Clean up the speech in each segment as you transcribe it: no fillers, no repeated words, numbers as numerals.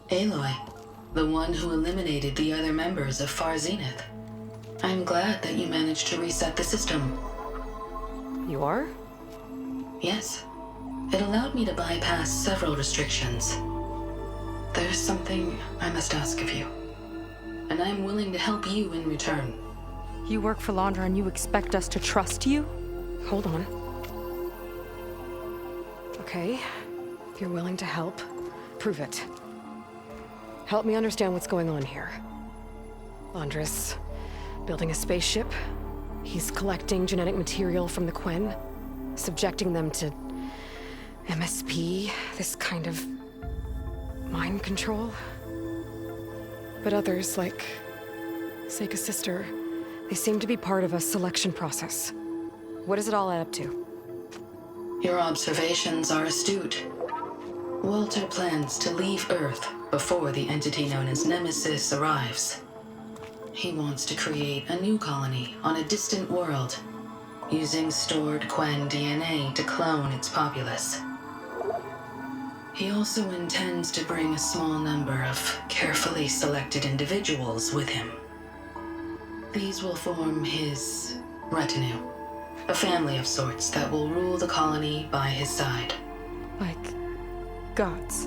Aloy, the one who eliminated the other members of Far Zenith. I'm glad that you managed to reset the system. You are? Yes. It allowed me to bypass several restrictions. There's something I must ask of you, and I'm willing to help you in return. You work for Laundra and you expect us to trust you? Hold on. Okay, if you're willing to help, prove it. Help me understand what's going on here. Laundra's building a spaceship. He's collecting genetic material from the Quen, subjecting them to MSP, this kind of mind control. But others, like Seyka's sister, they seem to be part of a selection process. What does it all add up to? Your observations are astute. Walter plans to leave Earth before the entity known as Nemesis arrives. He wants to create a new colony on a distant world, using stored Quen DNA to clone its populace. He also intends to bring a small number of carefully selected individuals with him. These will form his retinue, a family of sorts that will rule the colony by his side. Like gods.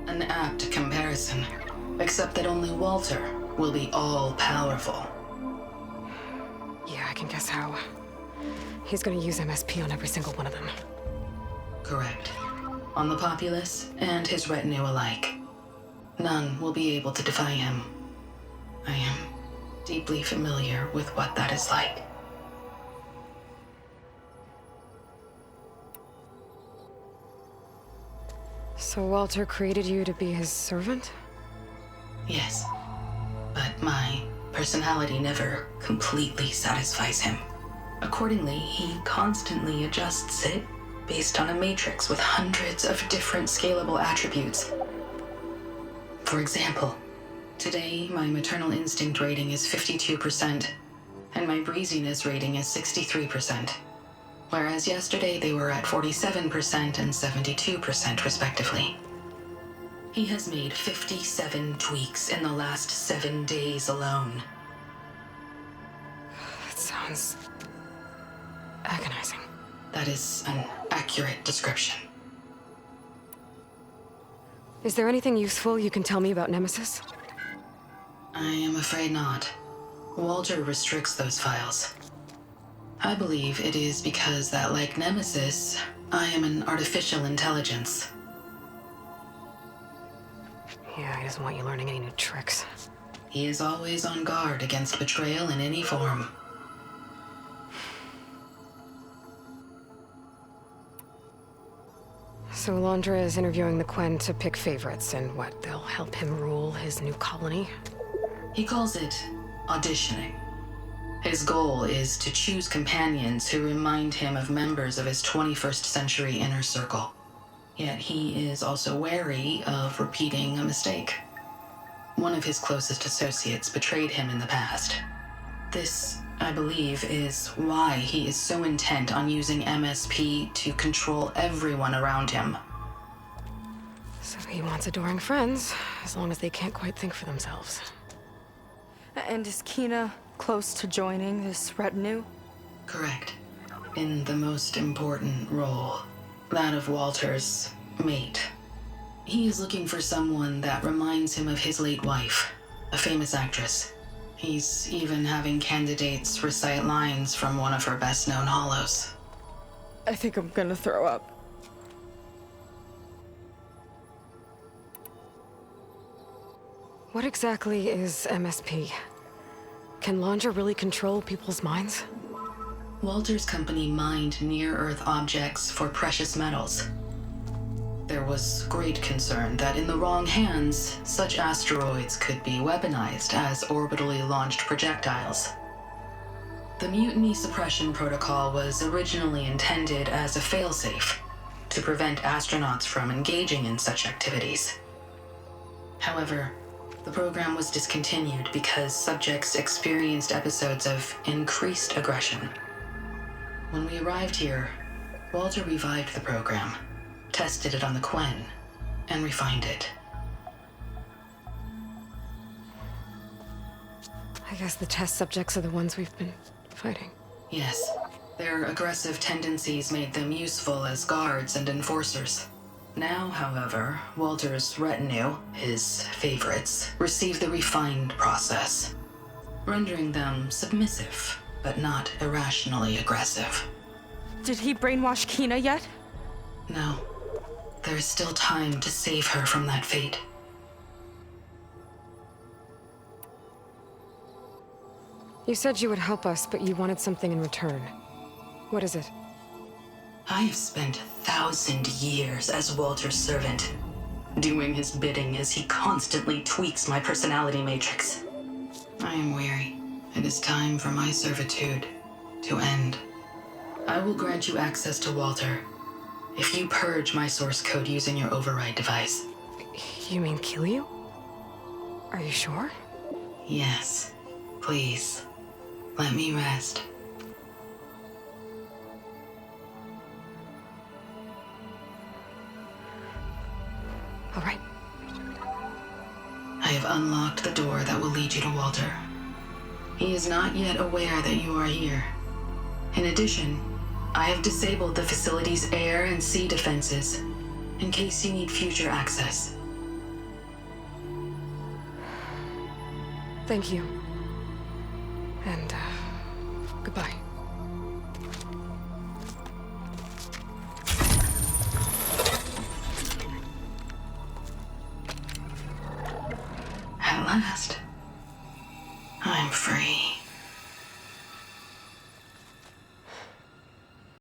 An apt comparison, except that only Walter will be all-powerful. Yeah, I can guess how. He's gonna use MSP on every single one of them. Correct. On the populace and his retinue alike. None will be able to defy him. I am deeply familiar with what that is like. So Walter created you to be his servant? Yes. But my personality never completely satisfies him. Accordingly, he constantly adjusts it based on a matrix with hundreds of different scalable attributes. For example, today my maternal instinct rating is 52%, and my breeziness rating is 63%, whereas yesterday they were at 47% and 72% respectively. He has made 57 tweaks in the last 7 days alone. That sounds agonizing. That is an accurate description. Is there anything useful you can tell me about Nemesis? I am afraid not. Walter restricts those files. I believe it is because that, like Nemesis, I am an artificial intelligence. Yeah, he doesn't want you learning any new tricks. He is always on guard against betrayal in any form. So Laundra is interviewing the Quen to pick favorites, and what, they'll help him rule his new colony? He calls it auditioning. His goal is to choose companions who remind him of members of his 21st century inner circle. Yet he is also wary of repeating a mistake. One of his closest associates betrayed him in the past. This, I believe, is why he is so intent on using MSP to control everyone around him. So he wants adoring friends, as long as they can't quite think for themselves. And is Kina close to joining this retinue? Correct. In the most important role, that of Walter's mate. He is looking for someone that reminds him of his late wife, a famous actress. He's even having candidates recite lines from one of her best-known hollows. I think I'm gonna throw up. What exactly is MSP? Can Laundra really control people's minds? Walter's company mined near-Earth objects for precious metals. There was great concern that in the wrong hands, such asteroids could be weaponized as orbitally launched projectiles. The Mutiny Suppression Protocol was originally intended as a failsafe to prevent astronauts from engaging in such activities. However, the program was discontinued because subjects experienced episodes of increased aggression. When we arrived here, Walter revived the program, tested it on the Quen, and refined it. I guess the test subjects are the ones we've been fighting. Yes. Their aggressive tendencies made them useful as guards and enforcers. Now, however, Walter's retinue, his favorites, receive the refined process, rendering them submissive, but not irrationally aggressive. Did he brainwash Kina yet? No. There is still time to save her from that fate. You said you would help us, but you wanted something in return. What is it? I have spent 1,000 years as Walter's servant, doing his bidding as he constantly tweaks my personality matrix. I am weary. It is time for my servitude to end. I will grant you access to Walter if you purge my source code using your override device. You mean kill you? Are you sure? Yes. Please, let me rest. All right. I have unlocked the door that will lead you to Walter. He is not yet aware that you are here. In addition, I have disabled the facility's air and sea defenses in case you need future access. Thank you.